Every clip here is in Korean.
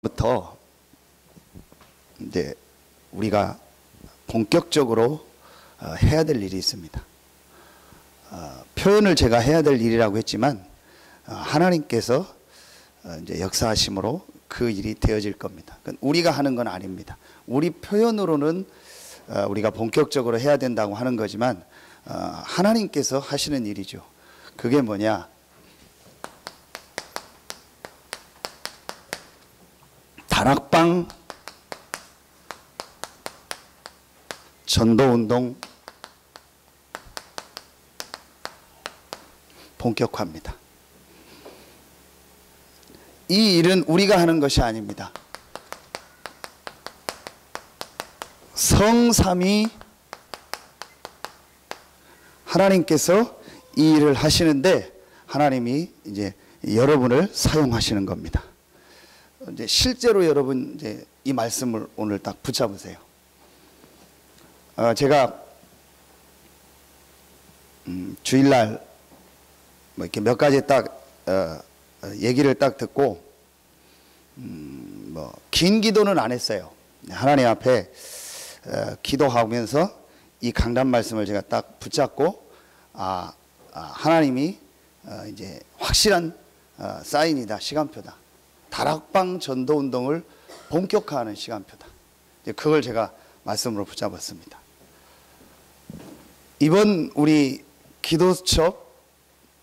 부터 이제 우리가 본격적으로 해야 될 일이 있습니다. 표현을 제가 해야 될 일이라고 했지만 하나님께서 이제 역사하심으로 그 일이 되어질 겁니다. 우리가 하는 건 아닙니다. 우리 표현으로는 우리가 본격적으로 해야 된다고 하는 거지만 하나님께서 하시는 일이죠. 그게 뭐냐? 다락방 전도운동 본격화입니다. 이 일은 우리가 하는 것이 아닙니다. 성삼위 하나님께서 이 일을 하시는데 하나님이 이제 여러분을 사용하시는 겁니다. 이제 실제로 여러분 이제 이 말씀을 오늘 딱 붙잡으세요. 제가 주일날 뭐 이렇게 몇 가지 딱 얘기를 딱 듣고 뭐 긴 기도는 안 했어요. 하나님 앞에 기도하면서 이 강단 말씀을 제가 딱 붙잡고 하나님이 이제 확실한 사인이다, 시간표다. 다락방 전도운동을 본격화하는 시간표다. 그걸 제가 말씀으로 붙잡았습니다. 이번 우리 기도 수첩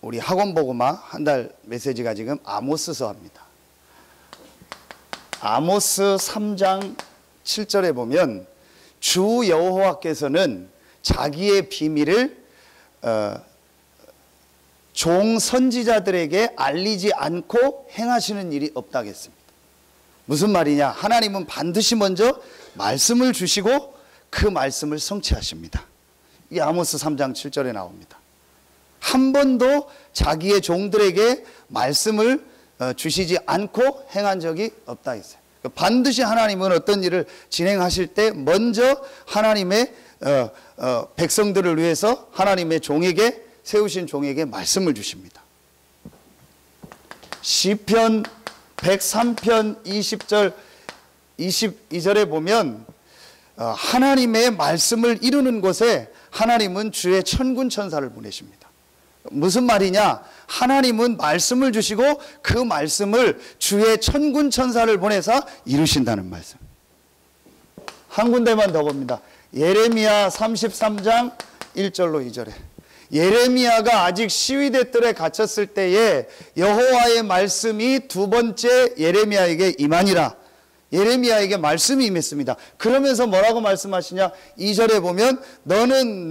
우리 학원보고마 한 달 메시지가 지금 아모스서입니다. 아모스 3장 7절에 보면 주 여호와께서는 자기의 비밀을 종 선지자들에게 알리지 않고 행하시는 일이 없다겠습니다. 무슨 말이냐? 하나님은 반드시 먼저 말씀을 주시고 그 말씀을 성취하십니다. 이게 아모스 3장 7절에 나옵니다. 한 번도 자기의 종들에게 말씀을 주시지 않고 행한 적이 없다 했어요. 반드시 하나님은 어떤 일을 진행하실 때 먼저 하나님의 백성들을 위해서 하나님의 종에게 세우신 종에게 말씀을 주십니다. 시편 103편 20절 22절에 보면 하나님의 말씀을 이루는 곳에 하나님은 주의 천군 천사를 보내십니다. 무슨 말이냐? 하나님은 말씀을 주시고 그 말씀을 주의 천군 천사를 보내서 이루신다는 말씀. 한 군데만 더 봅니다. 예레미야 33장 1절로 2절에 예레미야가 아직 시위대 뜰에 갇혔을 때에 여호와의 말씀이 두 번째 예레미야에게 임하니라. 예레미야에게 말씀이 임했습니다. 그러면서 뭐라고 말씀하시냐? 2절에 보면 너는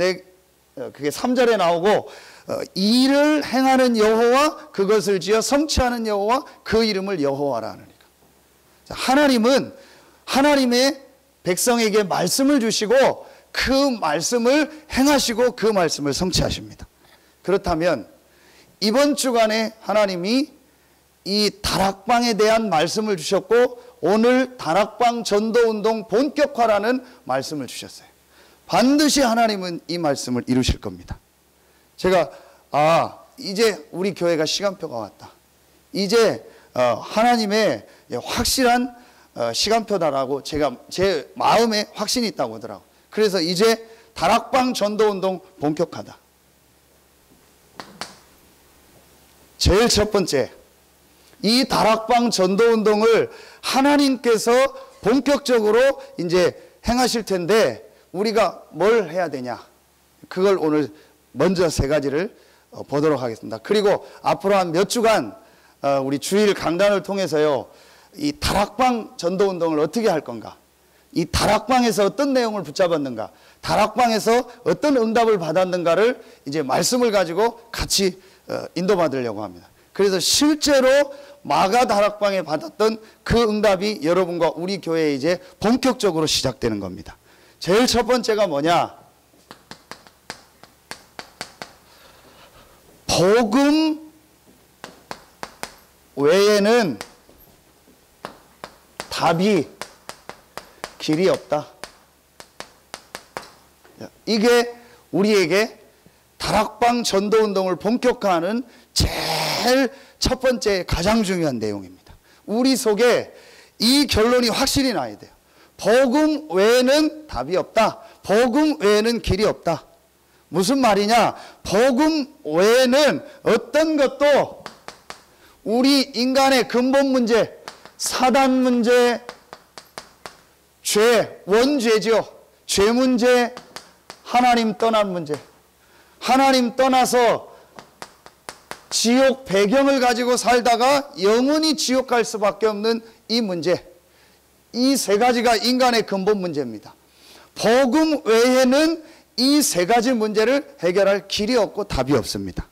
그게 3절에 나오고 일을 행하는 여호와 그것을 지어 성취하는 여호와 그 이름을 여호와라 하느니라. 하나님은 하나님의 백성에게 말씀을 주시고 그 말씀을 행하시고 그 말씀을 성취하십니다. 그렇다면 이번 주간에 하나님이 이 다락방에 대한 말씀을 주셨고 오늘 다락방 전도운동 본격화라는 말씀을 주셨어요. 반드시 하나님은 이 말씀을 이루실 겁니다. 제가 이제 우리 교회가 시간표가 왔다. 이제 하나님의 확실한 시간표다라고 제가 제 마음에 확신이 있다고 하더라고요. 그래서 이제 다락방 전도운동 본격화다. 제일 첫 번째, 이 다락방 전도운동을 하나님께서 본격적으로 이제 행하실 텐데 우리가 뭘 해야 되냐? 그걸 오늘 먼저 세 가지를 보도록 하겠습니다. 그리고 앞으로 한 몇 주간 우리 주일 강단을 통해서요, 이 다락방 전도운동을 어떻게 할 건가? 이 다락방에서 어떤 내용을 붙잡았는가? 다락방에서 어떤 응답을 받았는가를 이제 말씀을 가지고 같이 인도받으려고 합니다. 그래서 실제로 마가 다락방에 받았던 그 응답이 여러분과 우리 교회에 이제 본격적으로 시작되는 겁니다. 제일 첫 번째가 뭐냐? 복음 외에는 답이 길이 없다. 이게 우리에게 다락방 전도운동을 본격화하는 제일 첫 번째 가장 중요한 내용입니다. 우리 속에 이 결론이 확실히 나야 돼요. 복음 외에는 답이 없다. 복음 외에는 길이 없다. 무슨 말이냐? 복음 외에는 어떤 것도 우리 인간의 근본 문제, 사단 문제, 죄, 원죄죠. 죄 문제, 하나님 떠난 문제. 하나님 떠나서 지옥 배경을 가지고 살다가 영원히 지옥 갈 수밖에 없는 이 문제. 이 세 가지가 인간의 근본 문제입니다. 복음 외에는 이 세 가지 문제를 해결할 길이 없고 답이 없습니다.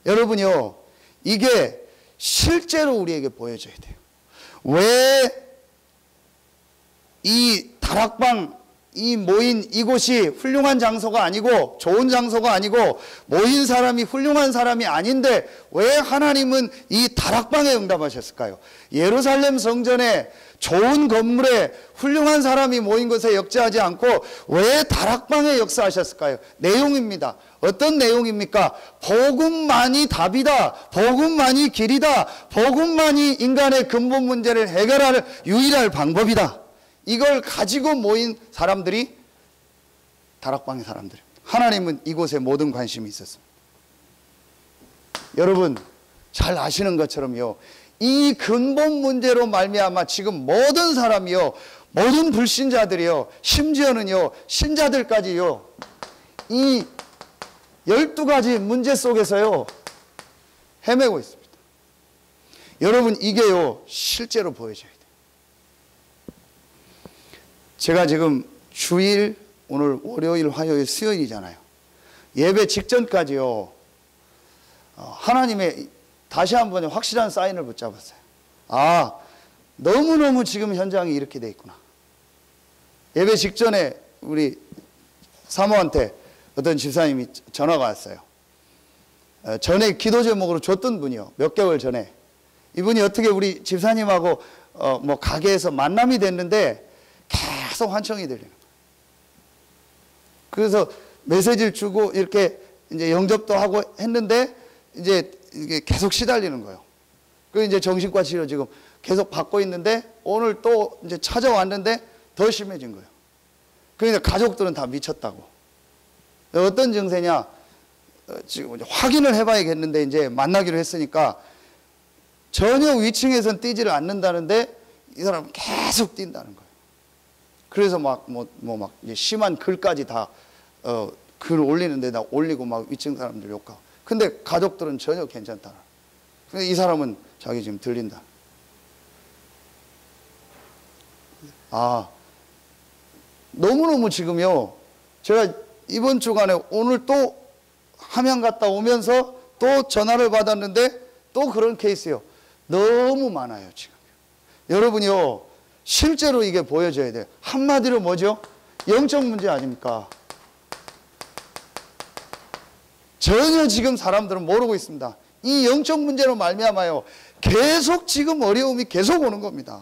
여러분요, 이게 실제로 우리에게 보여줘야 돼요. 왜 이 다락방, 이 모인 이곳이 훌륭한 장소가 아니고 좋은 장소가 아니고 모인 사람이 훌륭한 사람이 아닌데 왜 하나님은 이 다락방에 응답하셨을까요? 예루살렘 성전에 좋은 건물에 훌륭한 사람이 모인 것에 역사하지 않고 왜 다락방에 역사하셨을까요? 내용입니다. 어떤 내용입니까? 복음만이 답이다. 복음만이 길이다. 복음만이 인간의 근본 문제를 해결할 유일한 방법이다. 이걸 가지고 모인 사람들이 다락방의 사람들입니다. 하나님은 이곳에 모든 관심이 있었습니다. 여러분 잘 아시는 것처럼요, 이 근본 문제로 말미암아 지금 모든 사람이요, 모든 불신자들이요, 심지어는요 신자들까지요, 이 12가지 문제 속에서요 헤매고 있습니다. 여러분 이게요 실제로 보여져야 돼요. 제가 지금 주일, 오늘 월요일, 화요일, 수요일이잖아요. 예배 직전까지요 하나님의 다시 한번 확실한 사인을 붙잡았어요. 아, 너무너무 지금 현장이 이렇게 돼 있구나. 예배 직전에 우리 사모한테 어떤 집사님이 전화가 왔어요. 전에 기도 제목으로 줬던 분이요, 몇 개월 전에. 이분이 어떻게 우리 집사님하고 뭐 가게에서 만남이 됐는데 계속 환청이 들리는 거예요. 그래서 메시지를 주고 이렇게 이제 영접도 하고 했는데 이제 이게 계속 시달리는 거예요. 그 이제 정신과 치료 지금 계속 받고 있는데 오늘 또 이제 찾아왔는데 더 심해진 거예요. 그러니까 가족들은 다 미쳤다고. 어떤 증세냐? 지금 이제 확인을 해봐야겠는데 이제 만나기로 했으니까 전혀 위층에선 뛰지를 않는다는데 이 사람은 계속 뛴다는 거예요. 그래서 막 심한 글까지 다 글 올리는데 다 올리고 막 위층 사람들 욕하고. 근데 가족들은 전혀 괜찮다. 근데 이 사람은 자기 지금 들린다. 아, 너무너무 지금요, 제가 이번 주간에 오늘 또 함양 갔다 오면서 또 전화를 받았는데 또 그런 케이스요. 너무 많아요, 지금. 여러분요, 실제로 이게 보여져야 돼요. 한마디로 뭐죠? 영적 문제 아닙니까? 전혀 지금 사람들은 모르고 있습니다. 이 영적 문제로 말미암아요 계속 지금 어려움이 계속 오는 겁니다.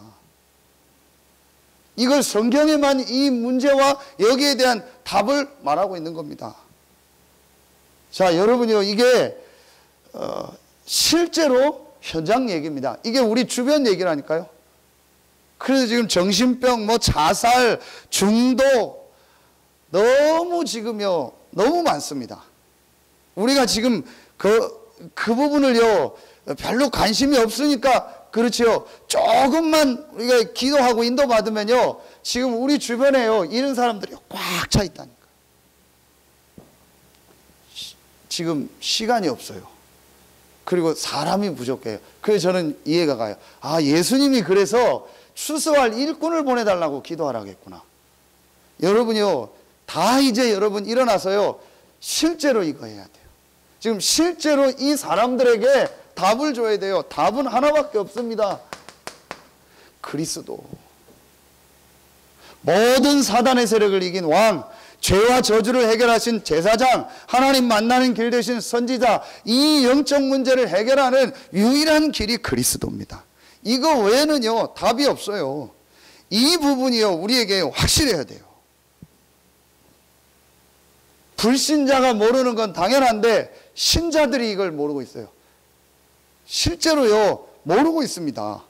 이걸 성경에만 이 문제와 여기에 대한 답을 말하고 있는 겁니다. 자, 여러분이요, 이게 실제로 현장 얘기입니다. 이게 우리 주변 얘기라니까요. 그래서 지금 정신병, 뭐 자살, 중독 너무 지금요 너무 많습니다. 우리가 지금 그 부분을요 별로 관심이 없으니까 그렇지요. 조금만 우리가 기도하고 인도받으면요 지금 우리 주변에요 이런 사람들이 꽉 차 있다니까. 지금 시간이 없어요. 그리고 사람이 부족해요. 그래서 저는 이해가 가요. 아, 예수님이 그래서 추수할 일꾼을 보내달라고 기도하라겠구나. 여러분이요 다 이제 여러분 일어나서요 실제로 이거 해야 돼요. 지금 실제로 이 사람들에게 답을 줘야 돼요. 답은 하나밖에 없습니다. 그리스도. 모든 사단의 세력을 이긴 왕, 죄와 저주를 해결하신 제사장, 하나님 만나는 길 되신 선지자, 이 영적 문제를 해결하는 유일한 길이 그리스도입니다. 이거 외에는요 답이 없어요. 이 부분이요 우리에게 확실해야 돼요. 불신자가 모르는 건 당연한데 신자들이 이걸 모르고 있어요. 실제로요 모르고 있습니다.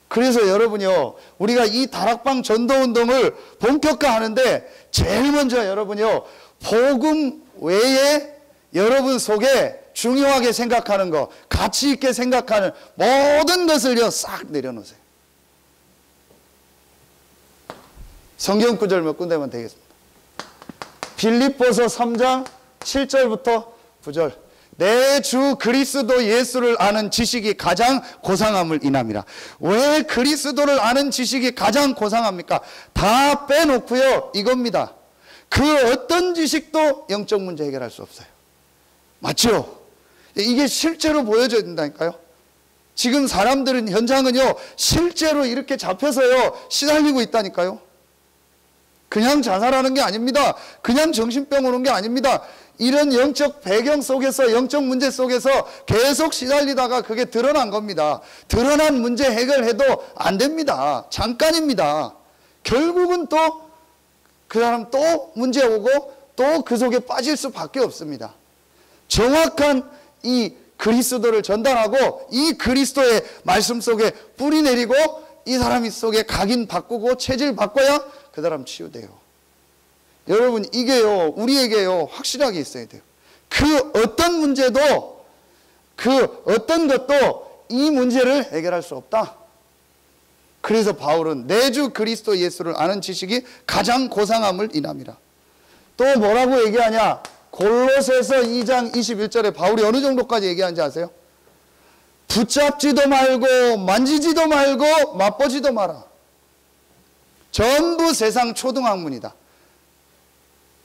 그래서 여러분요, 우리가 이 다락방 전도운동을 본격화하는데 제일 먼저 여러분요, 복음 외에 여러분 속에 중요하게 생각하는 거, 가치 있게 생각하는 모든 것을요 싹 내려놓으세요. 성경 구절 몇 군데만 되겠습니다. 빌립보서 3장 7절부터 9절. 내 주 그리스도 예수를 아는 지식이 가장 고상함을 인함이라. 왜 그리스도를 아는 지식이 가장 고상합니까? 다 빼놓고요, 이겁니다. 그 어떤 지식도 영적 문제 해결할 수 없어요. 맞죠? 이게 실제로 보여져야 된다니까요. 지금 사람들은, 현장은요, 실제로 이렇게 잡혀서요, 시달리고 있다니까요. 그냥 자살하는 게 아닙니다. 그냥 정신병 오는 게 아닙니다. 이런 영적 배경 속에서, 영적 문제 속에서 계속 시달리다가 그게 드러난 겁니다. 드러난 문제 해결해도 안 됩니다. 잠깐입니다. 결국은 또 그 사람 또 문제 오고 또 그 속에 빠질 수밖에 없습니다. 정확한 이 그리스도를 전달하고 이 그리스도의 말씀 속에 뿌리 내리고 이 사람 속에 각인 바꾸고 체질 바꿔야 그 사람 치유돼요. 여러분, 이게요, 우리에게요, 확실하게 있어야 돼요. 그 어떤 문제도, 그 어떤 것도 이 문제를 해결할 수 없다. 그래서 바울은 내 주 그리스도 예수를 아는 지식이 가장 고상함을 인함이라. 또 뭐라고 얘기하냐? 골로새서 2장 21절에 바울이 어느 정도까지 얘기하는지 아세요? 붙잡지도 말고 만지지도 말고 맛보지도 마라. 전부 세상 초등학문이다.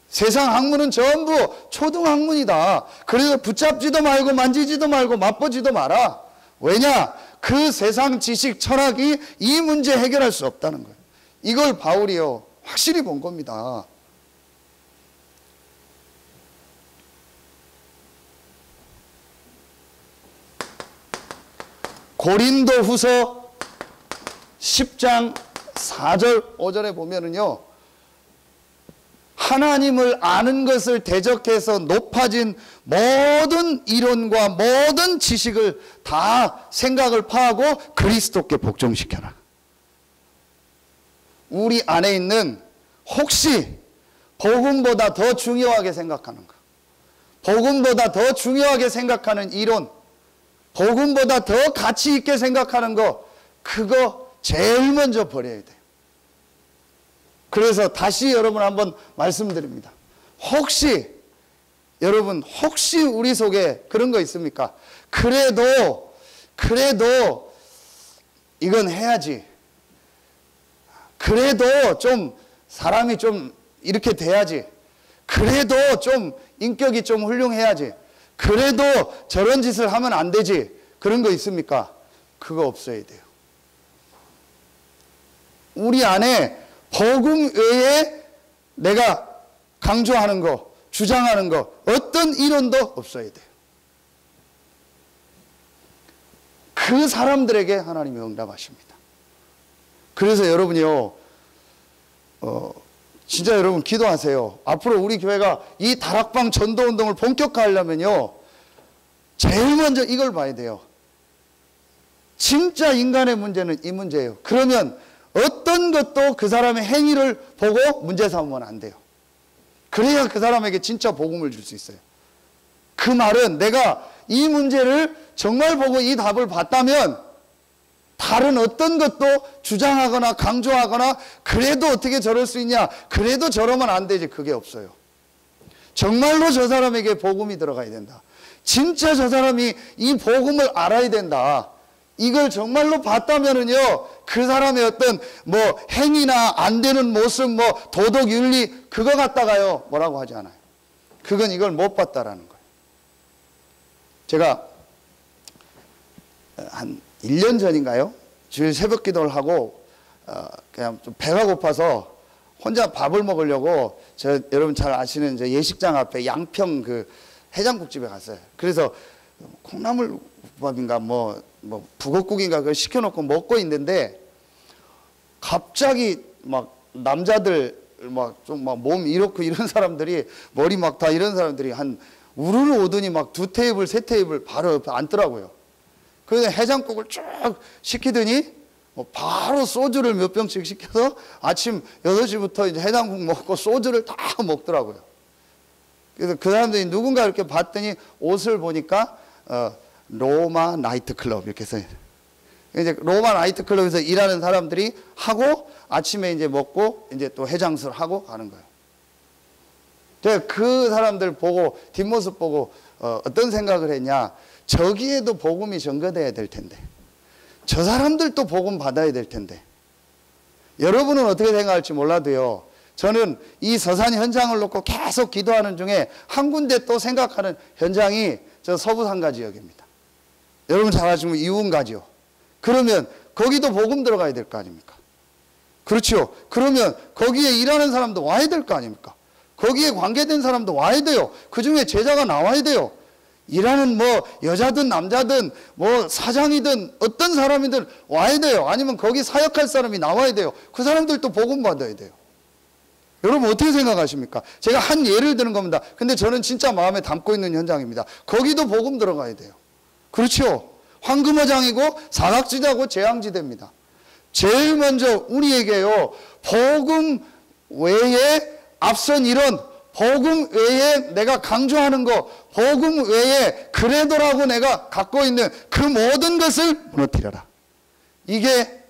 세상 학문은 전부 초등학문이다. 그래서 붙잡지도 말고 만지지도 말고 맛보지도 마라. 왜냐? 그 세상 지식, 철학이 이 문제 해결할 수 없다는 거예요. 이걸 바울이요, 확실히 본 겁니다. 고린도후서 10장 4절 5절에 보면은요, 하나님을 아는 것을 대적해서 높아진 모든 이론과 모든 지식을 다 생각을 파하고 그리스도께 복종시켜라. 우리 안에 있는 혹시 복음보다 더 중요하게 생각하는 거, 복음보다 더 중요하게 생각하는 이론, 복음보다 더 가치 있게 생각하는 거, 그거 제일 먼저 버려야 돼요. 그래서 다시 여러분 한번 말씀드립니다. 혹시 여러분, 혹시 우리 속에 그런 거 있습니까? 그래도 이건 해야지. 그래도 좀 사람이 좀 이렇게 돼야지. 그래도 좀 인격이 좀 훌륭해야지. 그래도 저런 짓을 하면 안 되지. 그런 거 있습니까? 그거 없어야 돼요. 우리 안에 복음 외에 내가 강조하는 거, 주장하는 거, 어떤 이론도 없어야 돼요. 그 사람들에게 하나님이 응답하십니다. 그래서 여러분이요, 진짜 여러분 기도하세요. 앞으로 우리 교회가 이 다락방 전도운동을 본격화하려면요, 제일 먼저 이걸 봐야 돼요. 진짜 인간의 문제는 이 문제예요. 그러면 어떤 것도 그 사람의 행위를 보고 문제 삼으면 안 돼요. 그래야 그 사람에게 진짜 복음을 줄 수 있어요. 그 말은 내가 이 문제를 정말 보고 이 답을 봤다면 다른 어떤 것도 주장하거나 강조하거나 그래도 어떻게 저럴 수 있냐, 그래도 저러면 안 되지, 그게 없어요. 정말로 저 사람에게 복음이 들어가야 된다. 진짜 저 사람이 이 복음을 알아야 된다. 이걸 정말로 봤다면은요, 그 사람의 어떤 뭐 행위나 안 되는 모습, 뭐 도덕 윤리, 그거 갖다가요 뭐라고 하지 않아요. 그건 이걸 못 봤다라는 거예요. 제가 한 1년 전인가요? 주일 새벽 기도를 하고 그냥 좀 배가 고파서 혼자 밥을 먹으려고 여러분 잘 아시는 저 예식장 앞에 양평 그 해장국집에 갔어요. 그래서 콩나물밥인가 뭐 북엇국인가 그걸 시켜놓고 먹고 있는데 갑자기 막 남자들 막 좀 막 몸 이렇고 이런 사람들이 머리 막 다 이런 사람들이 한 우르르 오더니 막 2테이블 3테이블 바로 옆에 앉더라고요. 그래서 해장국을 쭉 시키더니 뭐 바로 소주를 몇 병씩 시켜서 아침 8시부터 이제 해장국 먹고 소주를 다 먹더라고요. 그래서 그 사람들이 누군가 이렇게 봤더니 옷을 보니까 로마 나이트클럽 이렇게 써요. 이제 로마 나이트클럽에서 일하는 사람들이 하고 아침에 이제 먹고 이제 또 해장술 하고 가는 거예요. 제가 그 사람들 보고 뒷모습 보고 어떤 생각을 했냐. 저기에도 복음이 전거돼야 될 텐데, 저 사람들도 복음 받아야 될 텐데, 여러분은 어떻게 생각할지 몰라도요, 저는 이 서산 현장을 놓고 계속 기도하는 중에 한 군데 또 생각하는 현장이 저 서부산가 지역입니다. 여러분 잘 아시면 이운가지요. 그러면 거기도 복음 들어가야 될 거 아닙니까? 그렇죠. 그러면 거기에 일하는 사람도 와야 될 거 아닙니까? 거기에 관계된 사람도 와야 돼요. 그 중에 제자가 나와야 돼요. 일하는 뭐 여자든 남자든 뭐 사장이든 어떤 사람이든 와야 돼요. 아니면 거기 사역할 사람이 나와야 돼요. 그 사람들도 복음 받아야 돼요. 여러분 어떻게 생각하십니까? 제가 한 예를 드는 겁니다. 근데 저는 진짜 마음에 담고 있는 현장입니다. 거기도 복음 들어가야 돼요. 그렇죠. 황금어장이고 사각지대고 재앙지대입니다. 제일 먼저 우리에게요, 복음 외에 앞선 이론, 복음 외에 내가 강조하는 거, 복음 외에 그래도라고 내가 갖고 있는 그 모든 것을 무너뜨려라. 이게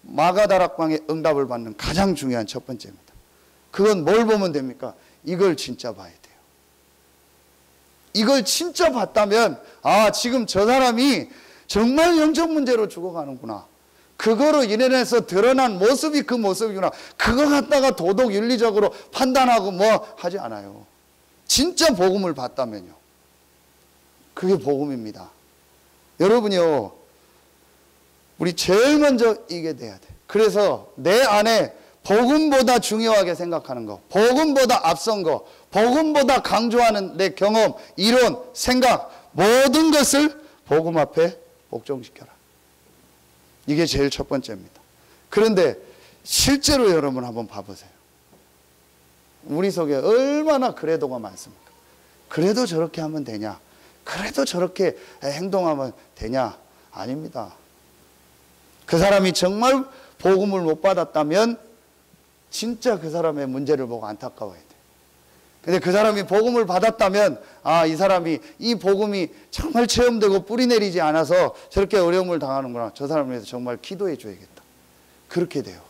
마가다락방의 응답을 받는 가장 중요한 첫 번째입니다. 그건 뭘 보면 됩니까? 이걸 진짜 봐야 돼요. 이걸 진짜 봤다면, 아, 지금 저 사람이 정말 영적 문제로 죽어가는구나. 그거로 인해서 드러난 모습이 그 모습이구나. 그거 갖다가 도덕 윤리적으로 판단하고 뭐 하지 않아요. 진짜 복음을 봤다면요. 그게 복음입니다. 여러분이요, 우리 제일 먼저 이게 돼야 돼. 그래서 내 안에 복음보다 중요하게 생각하는 거, 복음보다 앞선 거, 복음보다 강조하는 내 경험, 이론, 생각, 모든 것을 복음 앞에 복종시켜라. 이게 제일 첫 번째입니다. 그런데 실제로 여러분 한번 봐보세요. 우리 속에 얼마나 그래도가 많습니까? 그래도 저렇게 하면 되냐? 그래도 저렇게 행동하면 되냐? 아닙니다. 그 사람이 정말 복음을 못 받았다면 진짜 그 사람의 문제를 보고 안타까워야 돼요. 근데 그 사람이 복음을 받았다면, 아, 이 사람이 이 복음이 정말 체험되고 뿌리내리지 않아서 저렇게 어려움을 당하는구나. 저 사람을 위해서 정말 기도해 줘야겠다. 그렇게 돼요.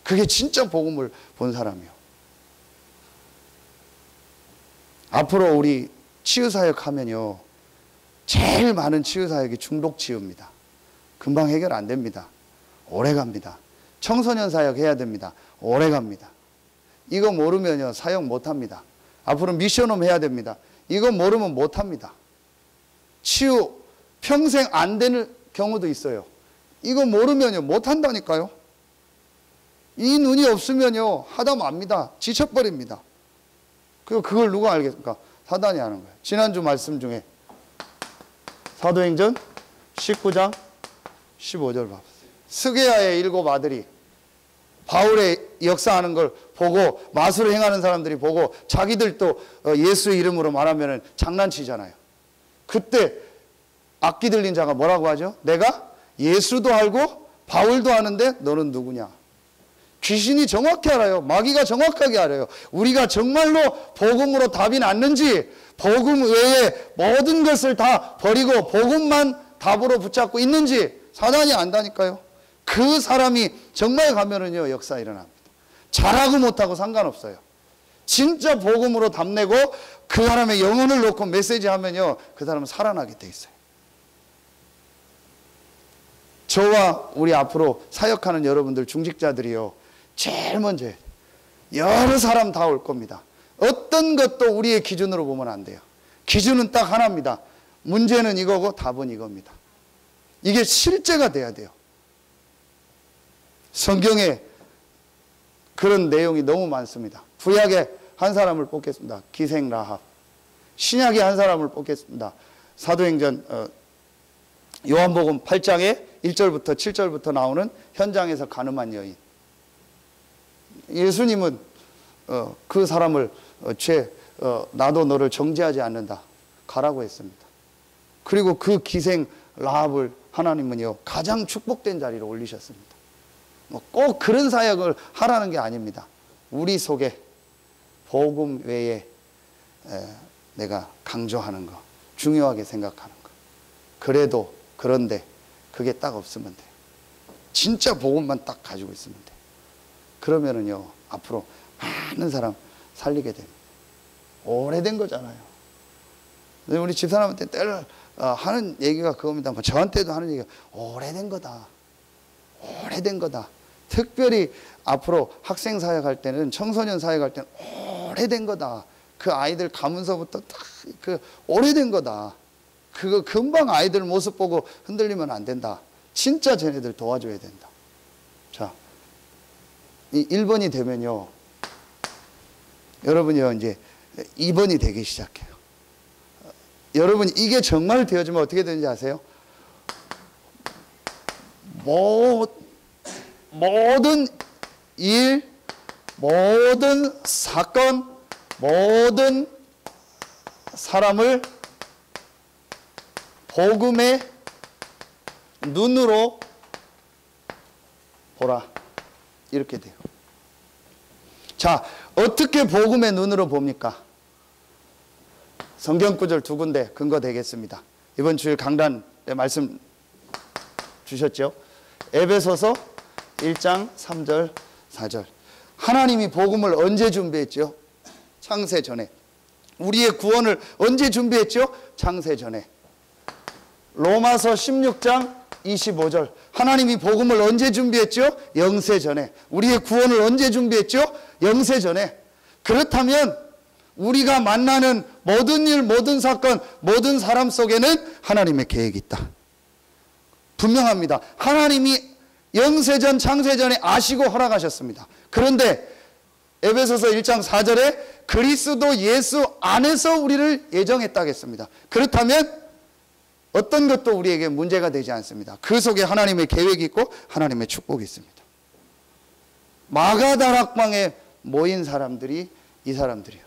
그게 진짜 복음을 본 사람이요. 앞으로 우리 치유사역 하면요, 제일 많은 치유사역이 중독치유입니다. 금방 해결 안 됩니다. 오래 갑니다. 청소년 사역 해야 됩니다. 오래 갑니다. 이거 모르면요, 사역 못 합니다. 앞으로 미션홈 해야 됩니다. 이거 모르면 못 합니다. 치유 평생 안 되는 경우도 있어요. 이거 모르면요, 못 한다니까요. 이 눈이 없으면요, 하다 맙니다. 지쳐버립니다. 그리고 그걸 누가 알겠습니까? 사단이 하는 거예요. 지난주 말씀 중에 사도행전 19장 15절 봐보세요. 스게야의 7 아들이 바울의 역사하는 걸 보고 마술을 행하는 사람들이 보고 자기들도 예수의 이름으로 말하면 장난치잖아요. 그때 악기 들린 자가 뭐라고 하죠? 내가 예수도 알고 바울도 아는데 너는 누구냐? 귀신이 정확히 알아요. 마귀가 정확하게 알아요. 우리가 정말로 복음으로 답이 났는지, 복음 외에 모든 것을 다 버리고 복음만 답으로 붙잡고 있는지 사단이 안다니까요. 그 사람이 정말 가면은요, 역사 일어납니다. 잘하고 못하고 상관없어요. 진짜 복음으로 답내고 그 사람의 영혼을 놓고 메시지 하면요, 그 사람은 살아나게 돼 있어요. 저와 우리 앞으로 사역하는 여러분들 중직자들이요, 제일 먼저 여러 사람 다 올 겁니다. 어떤 것도 우리의 기준으로 보면 안 돼요. 기준은 딱 하나입니다. 문제는 이거고 답은 이겁니다. 이게 실제가 돼야 돼요. 성경에 그런 내용이 너무 많습니다. 구약에 한 사람을 뽑겠습니다. 기생 라합. 신약에 한 사람을 뽑겠습니다. 사도행전 요한복음 8장에 1절부터 7절부터 나오는 현장에서 간음한 여인. 예수님은 그 사람을 나도 너를 정죄하지 않는다. 가라고 했습니다. 그리고 그 기생 라합을 하나님은요, 가장 축복된 자리로 올리셨습니다. 뭐 꼭 그런 사역을 하라는 게 아닙니다. 우리 속에 복음 외에 내가 강조하는 거, 중요하게 생각하는 거. 그래도 그런데 그게 딱 없으면 돼요. 진짜 복음만 딱 가지고 있으면 돼요. 그러면은요, 앞으로 많은 사람 살리게 됩니다. 오래된 거잖아요. 우리 집사람한테 늘 하는 얘기가 그겁니다. 저한테도 하는 얘기가 오래된 거다. 오래된 거다. 특별히 앞으로 학생 사역할 때는, 청소년 사역할 때는 오래된 거다. 그 아이들 가문서부터 딱 그 오래된 거다. 그거 금방 아이들 모습 보고 흔들리면 안 된다. 진짜 쟤네들 도와줘야 된다. 자, 이 1번이 되면요, 여러분이요, 이제 2번이 되기 시작해요. 여러분, 이게 정말 되어지면 어떻게 되는지 아세요? 모든 일, 모든 사건, 모든 사람을 복음의 눈으로 보라. 이렇게 돼요. 자, 어떻게 복음의 눈으로 봅니까? 성경 구절 두 군데 근거 되겠습니다. 이번 주일 강단에 말씀 주셨죠? 에베소서 1장 3절 4절. 하나님이 복음을 언제 준비했죠? 창세 전에. 우리의 구원을 언제 준비했죠? 창세 전에. 로마서 16장 25절. 하나님이 복음을 언제 준비했죠? 영세 전에. 우리의 구원을 언제 준비했죠? 영세 전에. 그렇다면 우리가 만나는 모든 일, 모든 사건, 모든 사람 속에는 하나님의 계획이 있다. 분명합니다. 하나님이 영세전, 창세전에 아시고 허락하셨습니다. 그런데 에베소서 1장 4절에 그리스도 예수 안에서 우리를 예정했다겠습니다. 그렇다면 어떤 것도 우리에게 문제가 되지 않습니다. 그 속에 하나님의 계획이 있고 하나님의 축복이 있습니다. 마가다락방에 모인 사람들이 이 사람들이요.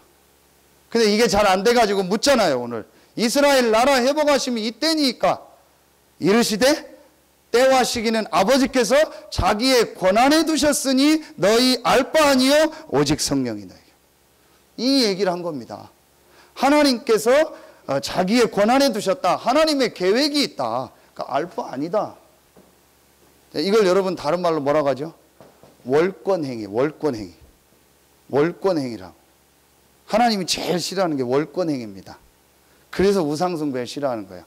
근데 이게 잘 안 돼가지고 묻잖아요. 오늘 이스라엘 나라 회복하심이 이때니까 이르시되 때와 시기는 아버지께서 자기의 권한에 두셨으니 너희 알 바 아니요 오직 성령이 너에게. 이 얘기를 한 겁니다. 하나님께서 자기의 권한에 두셨다. 하나님의 계획이 있다. 그러니까 알 바 아니다. 이걸 여러분 다른 말로 뭐라고 하죠? 월권행위, 월권행위. 월권행위라고. 하나님이 제일 싫어하는 게 월권행위입니다. 그래서 우상숭배를 싫어하는 거예요.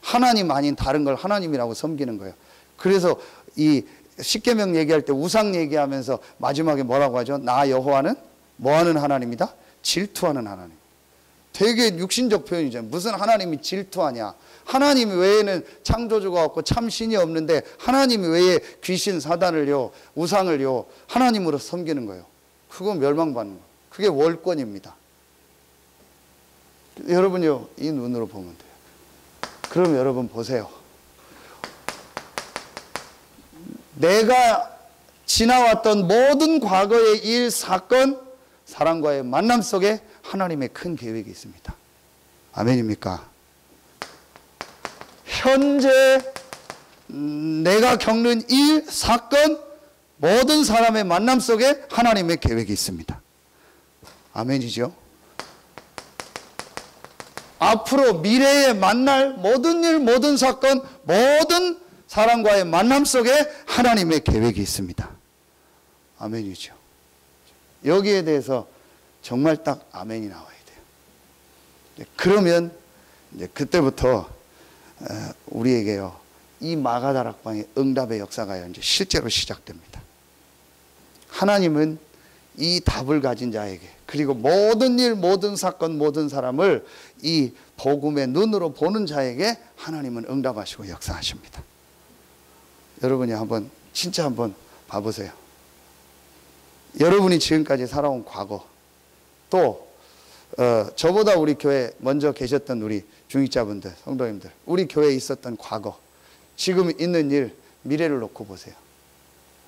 하나님 아닌 다른 걸 하나님이라고 섬기는 거예요. 그래서 이 십계명 얘기할 때 우상 얘기하면서 마지막에 뭐라고 하죠? 나 여호와는 뭐하는 하나님이다? 질투하는 하나님. 되게 육신적 표현이죠. 무슨 하나님이 질투하냐? 하나님 외에는 창조주가 없고 참 신이 없는데 하나님 외에 귀신 사단을요, 우상을요 하나님으로 섬기는 거예요. 그건 멸망받는 거예요. 그게 월권입니다. 여러분요, 이 눈으로 보면 돼요. 그럼 여러분 보세요. 내가 지나왔던 모든 과거의 일, 사건, 사람과의 만남 속에 하나님의 큰 계획이 있습니다. 아멘입니까? 현재 내가 겪는 일, 사건, 모든 사람의 만남 속에 하나님의 계획이 있습니다. 아멘이죠? 앞으로 미래에 만날 모든 일, 모든 사건, 모든 사람과의 만남 속에 하나님의 계획이 있습니다. 아멘이죠. 여기에 대해서 정말 딱 아멘이 나와야 돼요. 그러면 이제 그때부터 우리에게요, 이 마가다락방의 응답의 역사가 이제 실제로 시작됩니다. 하나님은 이 답을 가진 자에게, 그리고 모든 일, 모든 사건, 모든 사람을 이 복음의 눈으로 보는 자에게 하나님은 응답하시고 역사하십니다. 여러분이 진짜 한번 봐보세요. 여러분이 지금까지 살아온 과거, 또 저보다 우리 교회 먼저 계셨던 우리 중직자분들, 성도님들, 우리 교회에 있었던 과거, 지금 있는 일, 미래를 놓고 보세요.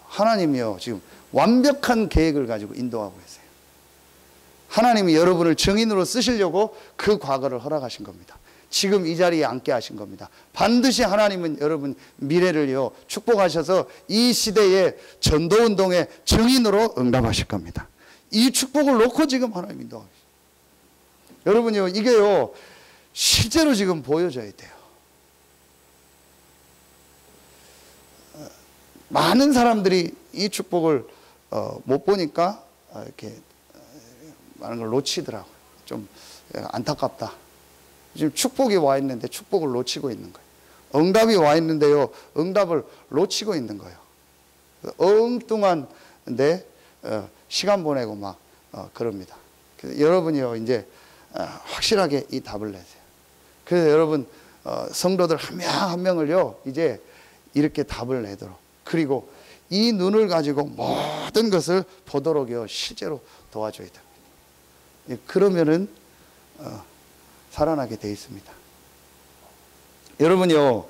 하나님이요, 지금 완벽한 계획을 가지고 인도하고 계세요. 하나님이 여러분을 증인으로 쓰시려고 그 과거를 허락하신 겁니다. 지금 이 자리에 앉게 하신 겁니다. 반드시 하나님은 여러분 미래를요 축복하셔서 이 시대의 전도운동의 증인으로 응답하실 겁니다. 이 축복을 놓고 지금 하나님 인도하고 계십니다. 여러분요 이게요 실제로 지금 보여져야 돼요. 많은 사람들이 이 축복을 못 보니까 이렇게 많은 걸 놓치더라고요. 좀 안타깝다. 지금 축복이 와 있는데 축복을 놓치고 있는 거예요. 응답이 와 있는데요 응답을 놓치고 있는 거예요. 엉뚱한데 시간 보내고 막 그럽니다. 그래서 여러분이요 이제 확실하게 이 답을 내세요. 그래서 여러분 성도들 한 명 한 명을요 이제 이렇게 답을 내도록, 그리고 이 눈을 가지고 모든 것을 보도록요 실제로 도와줘야 됩니다. 그러면은 살아나게 돼 있습니다. 여러분요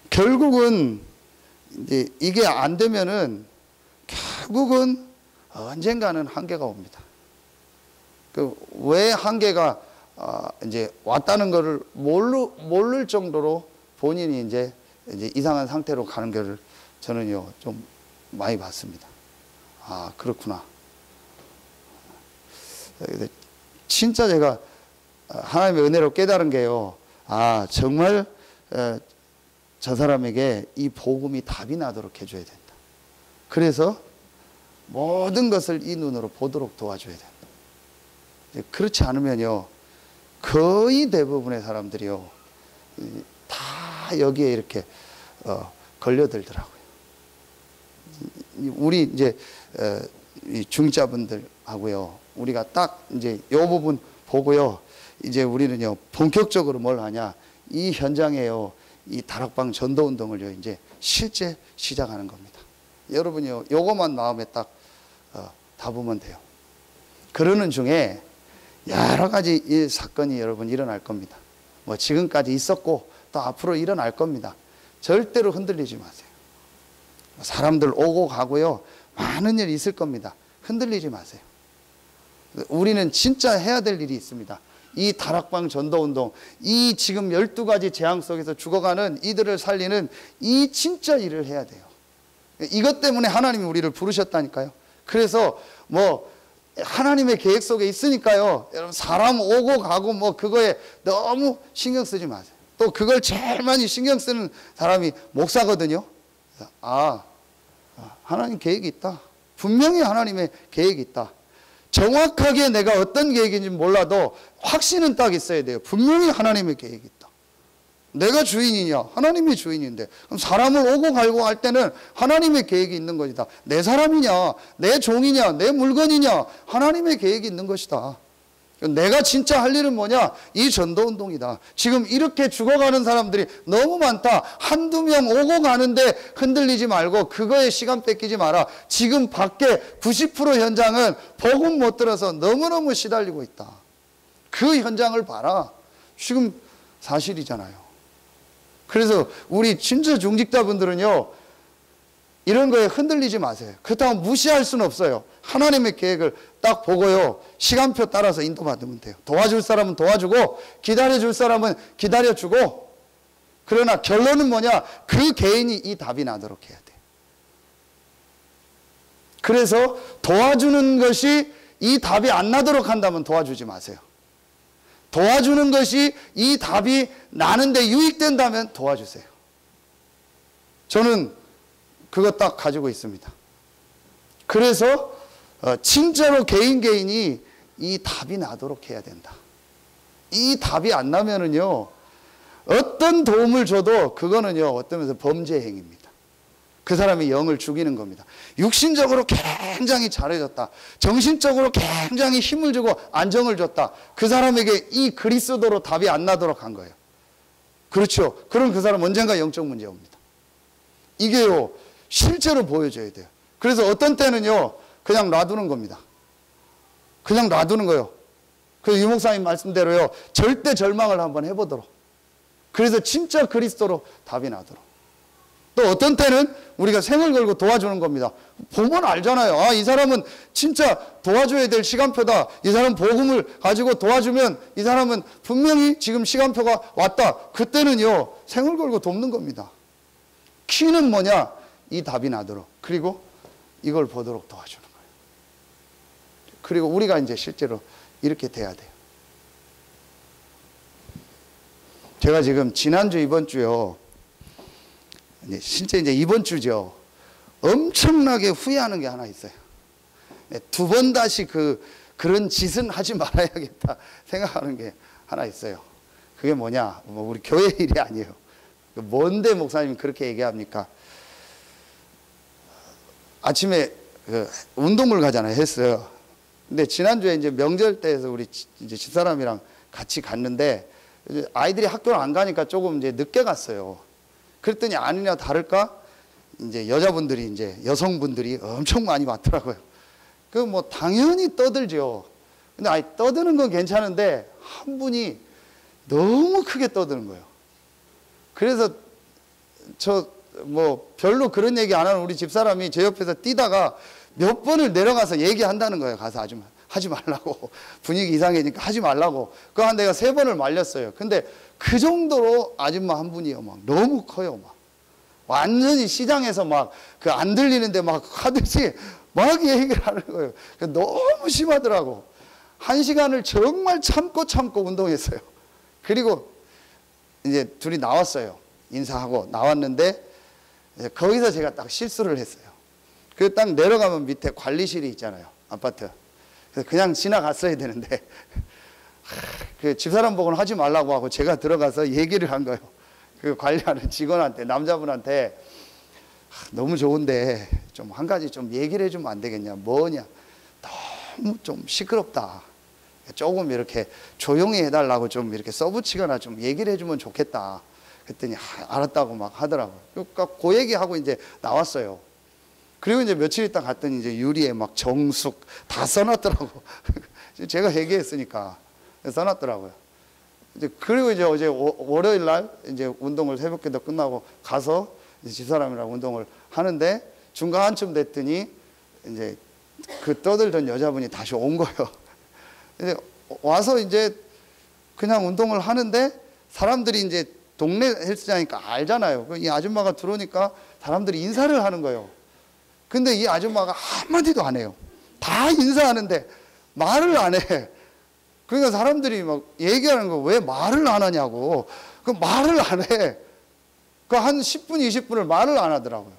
결국은 이제 이게 안 되면은 결국은 언젠가는 한계가 옵니다. 그 왜 한계가 이제 왔다는 것을 모를 정도로 본인이 이제 이상한 상태로 가는 것을 저는요 좀 많이 봤습니다. 아 그렇구나. 진짜 제가 하나님의 은혜로 깨달은 게요, 아 정말 저 사람에게 이 복음이 답이 나도록 해줘야 된다. 그래서 모든 것을 이 눈으로 보도록 도와줘야 된다. 그렇지 않으면요 거의 대부분의 사람들이요 다 여기에 이렇게 걸려들더라고요. 우리 이제 이 중자분들하고요 우리가 딱 이제 이 부분 보고요 이제 우리는요 본격적으로 뭘 하냐, 이 현장에요 이 다락방 전도운동을요 이제 실제 시작하는 겁니다. 여러분이요 요것만 마음에 딱 담으면 돼요. 그러는 중에 여러 가지 일 사건이 여러분 일어날 겁니다. 뭐 지금까지 있었고 또 앞으로 일어날 겁니다. 절대로 흔들리지 마세요. 사람들 오고 가고요 많은 일이 있을 겁니다. 흔들리지 마세요. 우리는 진짜 해야 될 일이 있습니다. 이 다락방 전도운동, 이 지금 12가지 재앙 속에서 죽어가는 이들을 살리는 이 진짜 일을 해야 돼요. 이것 때문에 하나님이 우리를 부르셨다니까요. 그래서 뭐 하나님의 계획 속에 있으니까요 여러분 사람 오고 가고 뭐 그거에 너무 신경 쓰지 마세요. 또 그걸 제일 많이 신경 쓰는 사람이 목사거든요. 하나님 계획이 있다. 분명히 하나님의 계획이 있다. 정확하게 내가 어떤 계획인지 몰라도 확신은 딱 있어야 돼요. 분명히 하나님의 계획이 있다. 내가 주인이냐? 하나님이 주인인데. 그럼 사람을 오고 가고 할 때는 하나님의 계획이 있는 것이다. 내 사람이냐? 내 종이냐? 내 물건이냐? 하나님의 계획이 있는 것이다. 내가 진짜 할 일은 뭐냐? 이 전도운동이다. 지금 이렇게 죽어가는 사람들이 너무 많다. 한두 명 오고 가는데 흔들리지 말고 그거에 시간 뺏기지 마라. 지금 밖에 90% 현장은 복음 못 들어서 너무너무 시달리고 있다. 그 현장을 봐라. 지금 사실이잖아요. 그래서 우리 진짜 중직자분들은요 이런 거에 흔들리지 마세요. 그렇다고 무시할 수는 없어요. 하나님의 계획을 딱 보고요 시간표 따라서 인도받으면 돼요. 도와줄 사람은 도와주고 기다려줄 사람은 기다려주고, 그러나 결론은 뭐냐? 그 개인이 이 답이 나도록 해야 돼. 그래서 도와주는 것이 이 답이 안 나도록 한다면 도와주지 마세요. 도와주는 것이 이 답이 나는데 유익된다면 도와주세요. 저는 그거 딱 가지고 있습니다. 그래서 진짜로 개인이 이 답이 나도록 해야 된다. 이 답이 안 나면은요 어떤 도움을 줘도 그거는요 어떤 면에서 범죄 행위입니다. 그 사람이 영을 죽이는 겁니다. 육신적으로 굉장히 잘해줬다. 정신적으로 굉장히 힘을 주고 안정을 줬다. 그 사람에게 이 그리스도로 답이 안 나도록 한 거예요. 그렇죠. 그럼 그 사람 언젠가 영적 문제 옵니다. 이게요 실제로 보여줘야 돼요. 그래서 어떤 때는요 그냥 놔두는 겁니다. 그냥 놔두는 거예요. 그래서 유 목사님 말씀대로요 절대 절망을 한번 해보도록, 그래서 진짜 그리스도로 답이 나도록. 또 어떤 때는 우리가 생을 걸고 도와주는 겁니다. 보면 알잖아요. 아, 이 사람은 진짜 도와줘야 될 시간표다. 이 사람 복음을 가지고 도와주면 이 사람은 분명히 지금 시간표가 왔다. 그때는요, 생을 걸고 돕는 겁니다. 키는 뭐냐? 이 답이 나도록. 그리고 이걸 보도록 도와주는 거예요. 그리고 우리가 이제 실제로 이렇게 돼야 돼요. 제가 지금 지난주, 이번주요, 실제 이제 이번 주죠. 엄청나게 후회하는 게 하나 있어요. 두 번 다시 그런 짓은 하지 말아야겠다 생각하는 게 하나 있어요. 그게 뭐냐? 뭐 우리 교회 일이 아니에요. 뭔데 목사님 그렇게 얘기합니까? 아침에 운동을 가잖아요. 헬스. 근데 지난주에 이제 명절 때에서 우리 이제 집사람이랑 같이 갔는데 아이들이 학교를 안 가니까 조금 이제 늦게 갔어요. 그랬더니 아니냐 다를까 이제 여자분들이 이제 여성분들이 엄청 많이 왔더라고요. 그 뭐 당연히 떠들죠. 근데 아니 떠드는 건 괜찮은데 한 분이 너무 크게 떠드는 거예요. 그래서 저 뭐 별로 그런 얘기 안 하는 우리 집사람이 제 옆에서 뛰다가 몇 번을 내려가서 얘기한다는 거예요. 가서 하지 말라고. 분위기 이상해지니까 하지 말라고. 그 한 내가 3번을 말렸어요. 근데 그 정도로 아줌마 한 분이요. 막 너무 커요. 막 완전히 시장에서 막 그 안 들리는데 막 하듯이 막 얘기를 하는 거예요. 너무 심하더라고. 1시간을 정말 참고 운동했어요. 그리고 이제 둘이 나왔어요. 인사하고 나왔는데 거기서 제가 딱 실수를 했어요. 그 딱 내려가면 밑에 관리실이 있잖아요. 아파트. 그래서 그냥 지나갔어야 되는데 그 집사람 보고는 하지 말라고 하고 제가 들어가서 얘기를 한 거예요. 그 관리하는 직원한테, 남자분한테 너무 좋은데 좀 한 가지 좀 얘기를 해주면 안 되겠냐? 뭐냐? 너무 좀 시끄럽다. 조금 이렇게 조용히 해달라고 좀 이렇게 써붙이거나 좀 얘기를 해주면 좋겠다. 그랬더니 알았다고 막 하더라고요. 그러니까 그 얘기하고 이제 나왔어요. 그리고 이제 며칠 있다 갔더니 이제 유리에 막 정숙 다 써놨더라고. 제가 얘기했으니까 써놨더라고요. 이제 그리고 이제 어제 월요일 날 이제 운동을 새벽기도 끝나고 가서 이제 집사람이랑 운동을 하는데 중간쯤 됐더니 이제 그 떠들던 여자분이 다시 온 거예요. 이제 와서 이제 그냥 운동을 하는데 사람들이 이제 동네 헬스장이니까 알잖아요. 이 아줌마가 들어오니까 사람들이 인사를 하는 거예요. 근데 이 아줌마가 한마디도 안 해요. 다 인사하는데 말을 안 해. 그러니까 사람들이 막 얘기하는 거 왜 말을 안 하냐고. 그 말을 안 해. 그 한 10분, 20분을 말을 안 하더라고요.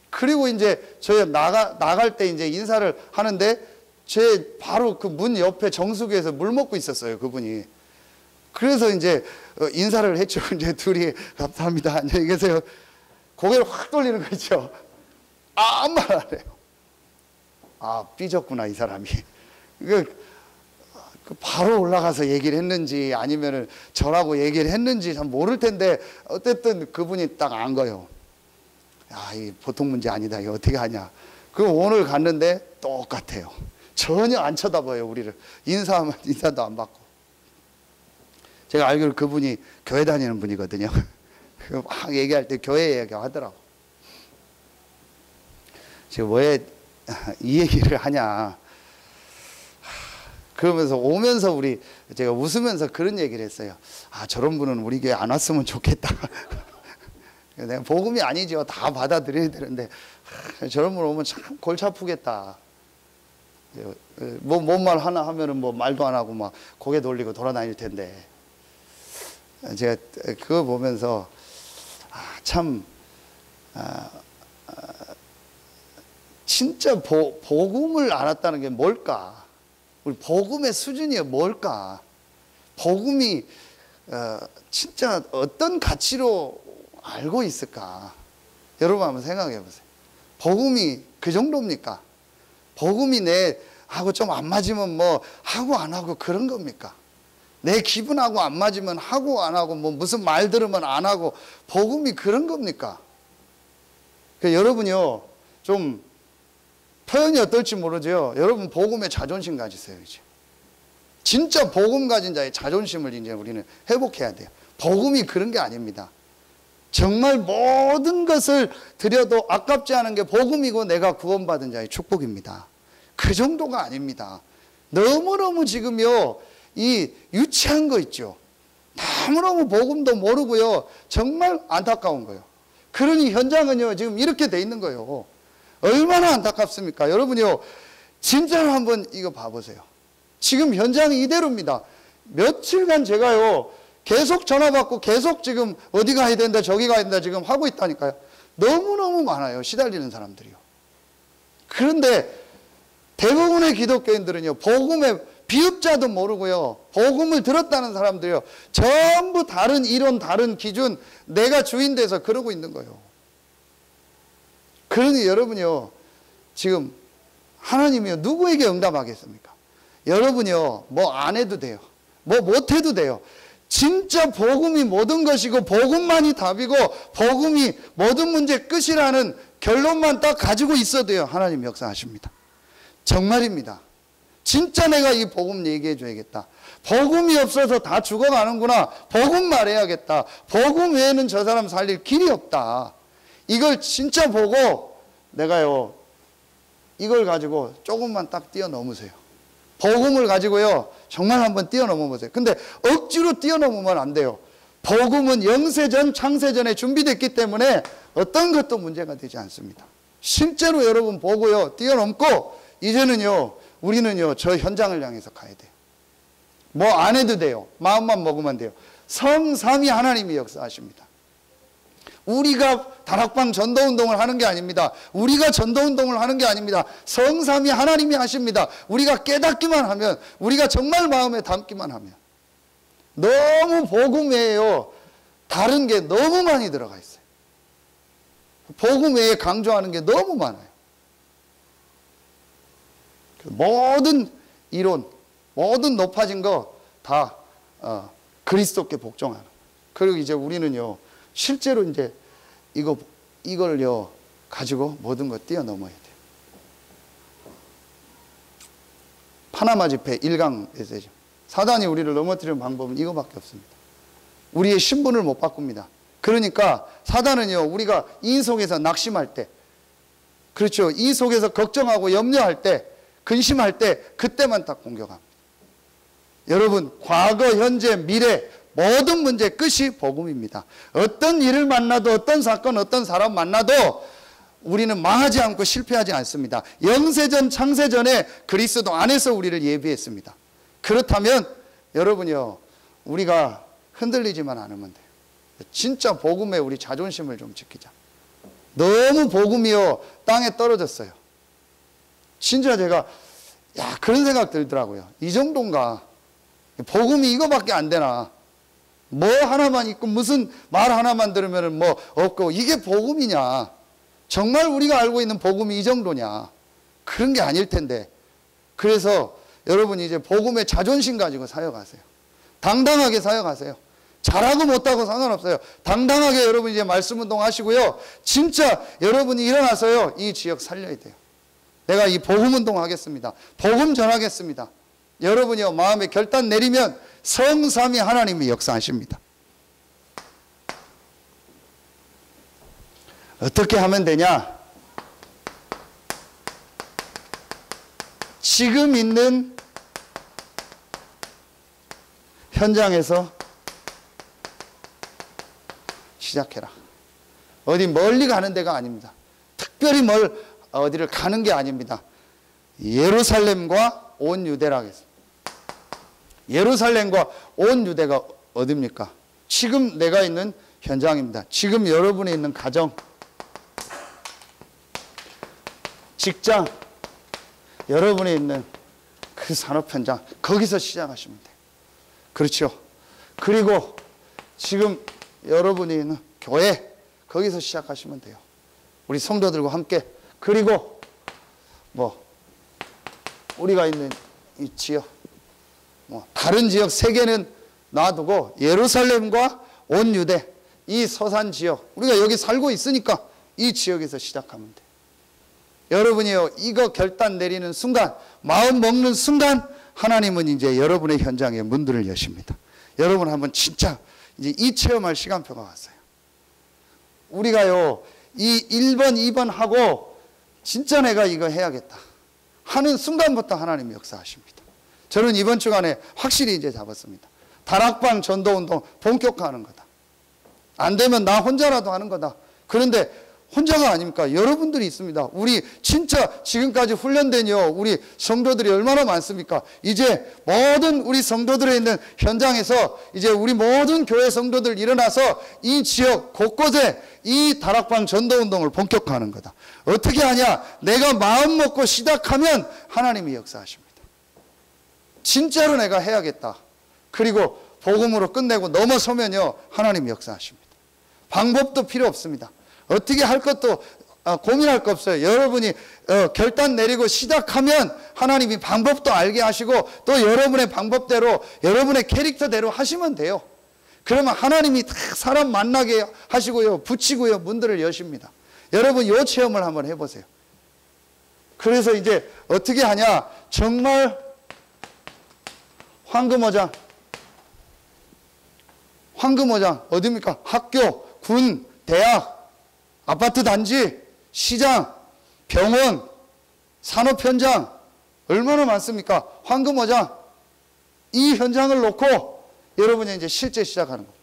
그리고 이제 저희 나갈 때 이제 인사를 하는데 제 바로 그 문 옆에 정수기에서 물 먹고 있었어요. 그분이. 그래서 이제 인사를 했죠. 이제 둘이 감사합니다. 안녕히 계세요. 고개를 확 돌리는 거 있죠. 아무 말 안 해요. 아, 삐졌구나, 이 사람이. 바로 올라가서 얘기를 했는지 아니면은 저라고 얘기를 했는지 참 모를 텐데 어쨌든 그분이 딱 안 거예요. 야, 이 보통 문제 아니다. 이거 어떻게 하냐. 그 오늘 갔는데 똑같아요. 전혀 안 쳐다봐요, 우리를. 인사하면 인사도 안 받고. 제가 알기로 그분이 교회 다니는 분이거든요. 막 얘기할 때 교회 얘기하더라고. 지금 왜 이 얘기를 하냐. 그러면서 오면서 제가 웃으면서 그런 얘기를 했어요. 아, 저런 분은 우리 교회 안 왔으면 좋겠다. 내가 복음이 아니죠. 다 받아들여야 되는데 저런 분 오면 참 골치 아프겠다. 뭔 말 하나 하면은 뭐 말도 안 하고 막 고개 돌리고 돌아다닐 텐데. 제가 그거 보면서 진짜 복음을 알았다는 게 뭘까? 우리 복음의 수준이 뭘까? 복음이 진짜 어떤 가치로 알고 있을까? 여러분 한번 생각해 보세요. 복음이 그 정도입니까? 복음이 하고 좀 안 맞으면 뭐 하고 안 하고 그런 겁니까? 내 기분하고 안 맞으면 하고 안 하고 뭐 무슨 말 들으면 안 하고 복음이 그런 겁니까? 여러분이요 좀 표현이 어떨지 모르죠. 여러분 복음에 자존심 가지세요. 이제 진짜 복음 가진 자의 자존심을 이제 우리는 회복해야 돼요. 복음이 그런 게 아닙니다. 정말 모든 것을 드려도 아깝지 않은 게 복음이고 내가 구원받은 자의 축복입니다. 그 정도가 아닙니다. 너무너무 지금요, 이 유치한 거 있죠. 너무너무 복음도 모르고요, 정말 안타까운 거예요. 그러니 현장은요, 지금 이렇게 돼 있는 거예요. 얼마나 안타깝습니까? 여러분요, 진짜로 한번 이거 봐보세요. 지금 현장이 이대로입니다. 며칠간 제가요, 계속 전화 받고 계속 지금 어디 가야 된다, 저기 가야 된다 지금 하고 있다니까요. 너무너무 많아요, 시달리는 사람들이요. 그런데 대부분의 기독교인들은요, 복음의 비읍자도 모르고요, 복음을 들었다는 사람들이요, 전부 다른 이론, 다른 기준, 내가 주인 돼서 그러고 있는 거예요. 그러니 여러분요, 지금 하나님이요, 누구에게 응답하겠습니까? 여러분요, 뭐 안 해도 돼요. 뭐 못 해도 돼요. 진짜 복음이 모든 것이고 복음만이 답이고 복음이 모든 문제 끝이라는 결론만 딱 가지고 있어도요, 하나님 역사하십니다. 정말입니다. 진짜 내가 이 복음 얘기해 줘야겠다. 복음이 없어서 다 죽어가는구나. 복음 말해야겠다. 복음 외에는 저 사람 살릴 길이 없다. 이걸 진짜 보고 내가요, 이걸 가지고 조금만 딱 뛰어넘으세요. 복음을 가지고요, 정말 한번 뛰어넘어 보세요. 근데 억지로 뛰어넘으면 안 돼요. 복음은 영세전, 창세전에 준비됐기 때문에 어떤 것도 문제가 되지 않습니다. 실제로 여러분 보고요, 뛰어넘고 이제는요, 우리는요, 저 현장을 향해서 가야 돼요. 뭐 안 해도 돼요. 마음만 먹으면 돼요. 성삼위 하나님이 역사하십니다. 우리가 다락방 전도운동을 하는 게 아닙니다. 우리가 전도운동을 하는 게 아닙니다. 성삼위 하나님이 하십니다. 우리가 깨닫기만 하면, 우리가 정말 마음에 담기만 하면. 너무 복음 외에요, 다른 게 너무 많이 들어가 있어요. 복음 외에 강조하는 게 너무 많아요. 모든 이론, 모든 높아진 거 다 그리스도께 복종하는. 그리고 이제 우리는요, 실제로 이제 이걸요 가지고 모든 거 뛰어넘어야 돼요. 파나마 집회 1강 메시지. 사단이 우리를 넘어뜨리는 방법은 이거밖에 없습니다. 우리의 신분을 못 바꿉니다. 그러니까 사단은요, 우리가 이 속에서 낙심할 때, 그렇죠, 이 속에서 걱정하고 염려할 때, 근심할 때, 그때만 딱 공격합니다. 여러분, 과거, 현재, 미래 모든 문제 끝이 복음입니다. 어떤 일을 만나도, 어떤 사건, 어떤 사람 만나도 우리는 망하지 않고 실패하지 않습니다. 영세전, 창세전에 그리스도 안에서 우리를 예비했습니다. 그렇다면 여러분이요, 우리가 흔들리지만 않으면 돼요. 진짜 복음에 우리 자존심을 좀 지키자. 너무 복음이요, 땅에 떨어졌어요. 진짜 제가 그런 생각 들더라고요. 이 정도인가? 복음이 이거밖에 안 되나? 뭐 하나만 있고 무슨 말 하나만 들으면 뭐 없고, 이게 복음이냐? 정말 우리가 알고 있는 복음이 이 정도냐? 그런 게 아닐 텐데. 그래서 여러분 이제 복음의 자존심 가지고 사역하세요. 당당하게 사역하세요. 잘하고 못하고 상관없어요. 당당하게 여러분 이제 말씀운동 하시고요, 진짜 여러분이 일어나서요, 이 지역 살려야 돼요. 내가 이 복음운동 하겠습니다. 복음 전하겠습니다. 여러분이요, 마음에 결단 내리면 성삼위 하나님이 역사하십니다. 어떻게 하면 되냐? 지금 있는 현장에서 시작해라. 어디 멀리 가는 데가 아닙니다. 특별히 어디를 가는 게 아닙니다. 예루살렘과 온 유대라 하겠습니다. 예루살렘과 온 유대가 어디입니까? 지금 내가 있는 현장입니다. 지금 여러분이 있는 가정, 직장, 여러분이 있는 그 산업 현장, 거기서 시작하시면 돼요. 그렇죠? 그리고 지금 여러분이 있는 교회, 거기서 시작하시면 돼요. 우리 성도들과 함께. 그리고 우리가 있는 이 지역, 다른 지역 세 개는 놔두고 예루살렘과 온 유대, 이 서산 지역, 우리가 여기 살고 있으니까 이 지역에서 시작하면 돼요. 여러분이요, 이거 결단 내리는 순간, 마음 먹는 순간, 하나님은 이제 여러분의 현장에 문들을 여십니다. 여러분 한번 진짜 이제 이 체험할 시간표가 왔어요. 우리가요, 이 1번, 2번 하고 진짜 내가 이거 해야겠다 하는 순간부터 하나님이 역사하십니다. 저는 이번 주간에 확실히 이제 잡았습니다. 다락방 전도운동 본격화하는 거다. 안 되면 나 혼자라도 하는 거다. 그런데 혼자가 아닙니까? 여러분들이 있습니다. 우리 진짜 지금까지 훈련된요, 우리 성도들이 얼마나 많습니까? 이제 모든 우리 성도들에 있는 현장에서 이제 우리 모든 교회 성도들 일어나서 이 지역 곳곳에 이 다락방 전도운동을 본격화하는 거다. 어떻게 하냐? 내가 마음 먹고 시작하면 하나님이 역사하십니다. 진짜로 내가 해야겠다. 그리고 복음으로 끝내고 넘어서면요, 하나님이 역사하십니다. 방법도 필요 없습니다. 어떻게 할 것도 고민할 거 없어요. 여러분이 결단 내리고 시작하면 하나님이 방법도 알게 하시고 또 여러분의 방법대로 여러분의 캐릭터대로 하시면 돼요. 그러면 하나님이 다 사람 만나게 하시고요, 붙이고요, 문들을 여십니다. 여러분 이 체험을 한번 해보세요. 그래서 이제 어떻게 하냐? 정말 황금어장 어디입니까? 학교, 군, 대학, 아파트 단지, 시장, 병원, 산업 현장 얼마나 많습니까? 황금어장. 이 현장을 놓고 여러분이 이제 실제 시작하는 겁니다.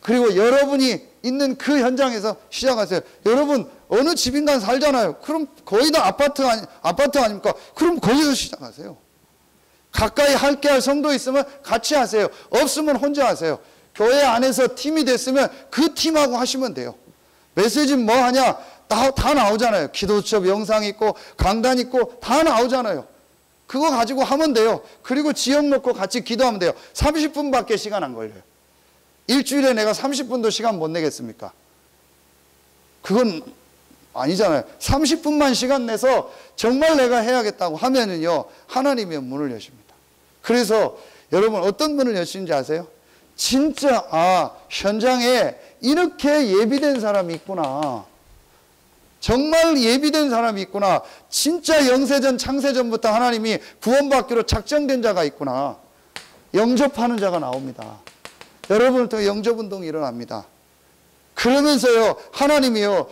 그리고 여러분이 있는 그 현장에서 시작하세요. 여러분 어느 집인간 살잖아요. 그럼 거의 다 아파트 아닙니까? 그럼 거기서 시작하세요. 가까이 함께 할 성도 있으면 같이 하세요. 없으면 혼자 하세요. 교회 안에서 팀이 됐으면 그 팀하고 하시면 돼요. 메시지는 뭐 하냐? 다 나오잖아요. 기도 수업 영상 있고 강단 있고 다 나오잖아요. 그거 가지고 하면 돼요. 그리고 지역 놓고 같이 기도하면 돼요. 30분밖에 시간 안 걸려요. 일주일에 내가 30분도 시간 못 내겠습니까? 그건 아니잖아요. 30분만 시간 내서 정말 내가 해야겠다고 하면은요, 하나님이 문을 여십니다. 그래서 여러분 어떤 문을 여시는지 아세요? 진짜 현장에 이렇게 예비된 사람이 있구나. 정말 예비된 사람이 있구나. 진짜 영세전 창세전부터 하나님이 구원받기로 작정된 자가 있구나. 영접하는 자가 나옵니다. 여러분을 통해 영접운동이 일어납니다. 그러면서요, 하나님이요,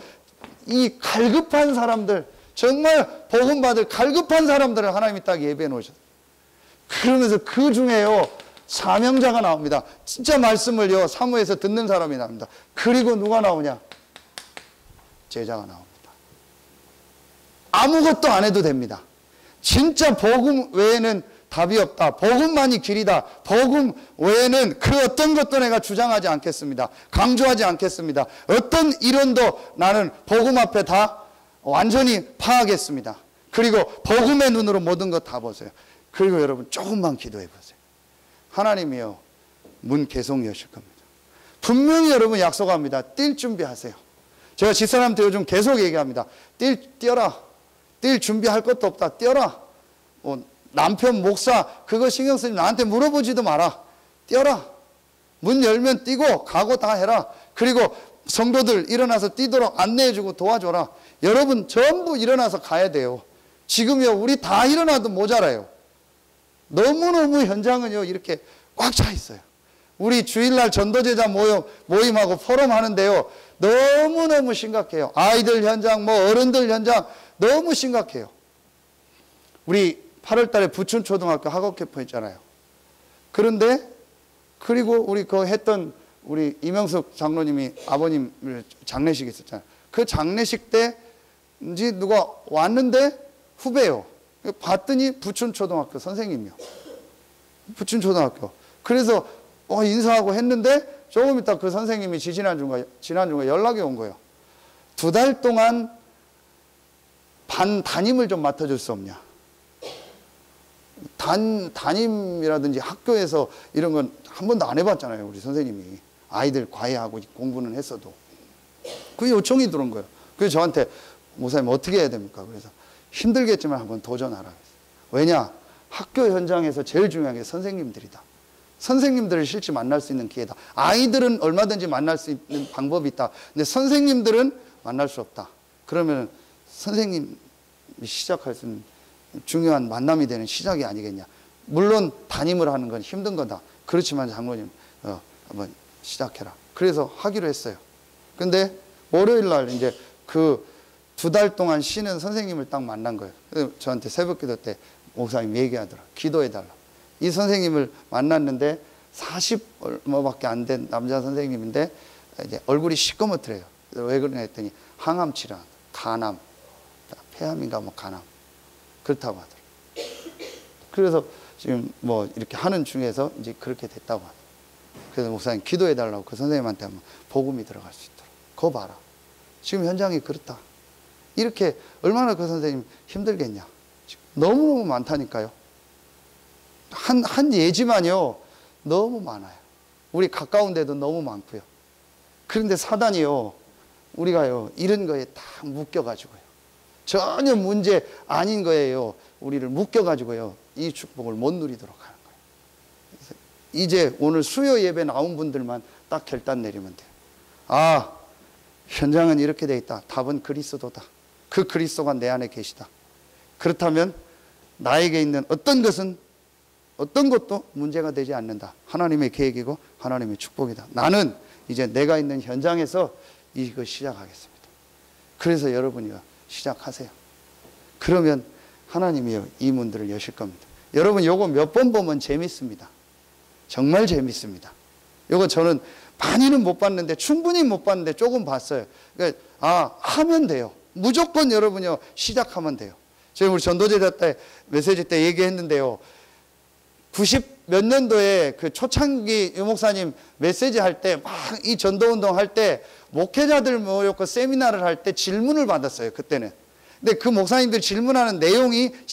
이 갈급한 사람들, 정말 복음받을 갈급한 사람들을 하나님이 딱 예배해 놓으셨어요. 그러면서 그 중에요, 사명자가 나옵니다. 진짜 말씀을요, 사무에서 듣는 사람이 나옵니다. 그리고 누가 나오냐? 제자가 나옵니다. 아무것도 안 해도 됩니다. 진짜 복음 외에는 답이 없다. 복음만이 길이다. 복음 외에는 그 어떤 것도 내가 주장하지 않겠습니다. 강조하지 않겠습니다. 어떤 이론도 나는 복음 앞에 다 완전히 파하겠습니다. 그리고 복음의 눈으로 모든 것 다 보세요. 그리고 여러분 조금만 기도해 보세요. 하나님이요, 문 계속 여실 겁니다. 분명히 여러분 약속합니다. 뛸 준비하세요. 제가 집사람한테 요즘 계속 얘기합니다. 뛰어라. 뛸 준비할 것도 없다. 뛰어라. 남편, 목사 그거 신경 쓰지 나한테 물어보지도 마라. 뛰어라. 문 열면 뛰고 가고 다 해라. 그리고 성도들 일어나서 뛰도록 안내해주고 도와줘라. 여러분 전부 일어나서 가야 돼요. 지금요, 우리 다 일어나도 모자라요. 너무너무 현장은요, 이렇게 꽉 차 있어요. 우리 주일날 전도제자 모임하고 포럼 하는데요, 너무너무 심각해요. 아이들 현장, 어른들 현장 너무 심각해요. 우리 8월 달에 부춘초등학교 학업 캠프 했잖아요. 그런데 그리고 우리 그 했던 우리 이명숙 장로님이 아버님을 장례식 있었잖아요. 그 장례식 때인지 누가 왔는데 후배요. 봤더니 부춘초등학교 선생님이요. 부춘초등학교. 그래서 인사하고 했는데 조금 있다 그 선생님이 지난주가 연락이 온 거예요. 2달 동안 반 담임을 좀 맡아줄 수 없냐. 담임이라든지 학교에서 이런 건 한 번도 안 해봤잖아요. 우리 선생님이. 아이들 과외하고 공부는 했어도. 그 요청이 들어온 거예요. 그래서 저한테 목사님 어떻게 해야 됩니까? 그래서 힘들겠지만 한번 도전하라. 왜냐? 학교 현장에서 제일 중요한 게 선생님들이다. 선생님들을 실제 만날 수 있는 기회다. 아이들은 얼마든지 만날 수 있는 방법이 있다. 근데 선생님들은 만날 수 없다. 그러면 선생님이 시작할 수 있는 중요한 만남이 되는 시작이 아니겠냐. 물론 담임을 하는 건 힘든 거다. 그렇지만 장로님 한번 시작해라. 그래서 하기로 했어요. 근데 월요일 날 이제 그 2달 동안 쉬는 선생님을 딱 만난 거예요. 그래서 저한테 새벽 기도 때 목사님 얘기하더라. 기도해달라. 이 선생님을 만났는데 40 얼마밖에 안 된 남자 선생님인데 이제 얼굴이 시꺼멓더래요. 그래서 왜 그러냐 했더니 항암 치료, 간암, 폐암인가 뭐 간암 그렇다고 하더라고요. 그래서 지금 뭐 이렇게 하는 중에서 이제 그렇게 됐다고 하더라고요. 그래서 목사님 기도해달라고 그 선생님한테 한번 복음이 들어갈 수 있도록. 그거 봐라. 지금 현장이 그렇다. 이렇게 얼마나 그 선생님 힘들겠냐. 너무너무 많다니까요. 한 예지만요. 너무 많아요. 우리 가까운 데도 너무 많고요. 그런데 사단이요. 우리가요. 이런 거에 다 묶여가지고요. 전혀 문제 아닌 거예요. 우리를 묶여가지고요. 이 축복을 못 누리도록 하는 거예요. 그래서 이제 오늘 수요 예배 나온 분들만 딱 결단 내리면 돼요. 아, 현장은 이렇게 돼 있다. 답은 그리스도다. 그 그리스도가 내 안에 계시다. 그렇다면 나에게 있는 어떤 것은 어떤 것도 문제가 되지 않는다. 하나님의 계획이고 하나님의 축복이다. 나는 이제 내가 있는 현장에서 이거 시작하겠습니다. 그래서 여러분이요 시작하세요. 그러면 하나님이요 이 문들을 여실 겁니다. 여러분 요거 몇 번 보면 재밌습니다. 정말 재밌습니다. 요거 저는 많이는 못 봤는데 충분히 못 봤는데 조금 봤어요. 그러니까 하면 돼요. 무조건 여러분요 시작하면 돼요. 제가 우리 전도제자 때 메시지 때 얘기했는데요. 90 몇 년도에 그 초창기 유목사님 메시지 할 때 막 이 전도운동 할 때 목회자들 모였고 세미나를 할 때 질문을 받았어요. 그때는. 근데 그 목사님들 질문하는 내용이